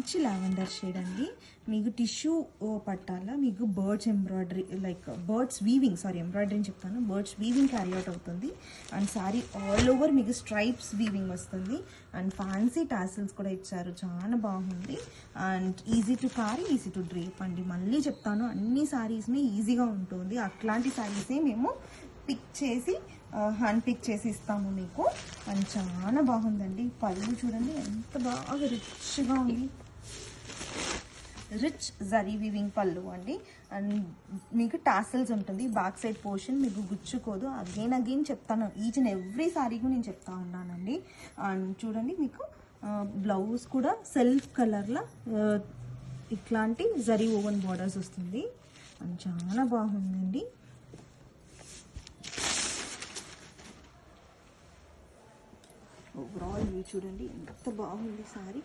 మంచి lavender shade అండి. మీకు టిష్యూ పట్టాల మీకు birds embroidery like birds weaving embroidery అని చెప్తాను, బర్డ్స్ వీవింగ్ క్యారీ అవుట్ అవుతుంది. అండ్ శారీ ఆల్ ఓవర్ మీకు స్ట్రైప్స్ వీవింగ్ వస్తుంది. అండ్ ఫ్యాన్సీ టాసిల్స్ కూడా ఇచ్చారు, చాలా బాగుంది. And easy to carry, easy to drape అండి. మళ్ళీ చెప్తాను, అన్ని శారీస్ని ఈజీగా ఉంటుంది. అట్లాంటి శారీసే మేము పిక్ చేసి హ్యాండ్ పిక్ చేసి ఇస్తాము మీకు. అండ్ చాలా బాగుందండి. పళ్ళు చూడండి ఎంత బాగా రిచ్గా ఉంది, రిచ్ జరీ వీవింగ్ పళ్ళు అండి. అండ్ మీకు టాసిల్స్ ఉంటుంది, బ్యాక్ సైడ్ పోర్షన్ మీకు గుచ్చుకోదు. అగైన్ చెప్తాను, ఈచ్ అండ్ ఎవ్రీ సారీకి నేను చెప్తా ఉన్నానండి. అండ్ చూడండి మీకు బ్లౌజ్ కూడా సెల్ఫ్ కలర్లో ఇట్లాంటి జరీ ఓవెన్ బార్డర్స్ వస్తుంది. అండ్ చాలా బాగుందండి. ఓవరాల్ వ్యూ చూడండి ఎంత బాగుంది సారీ.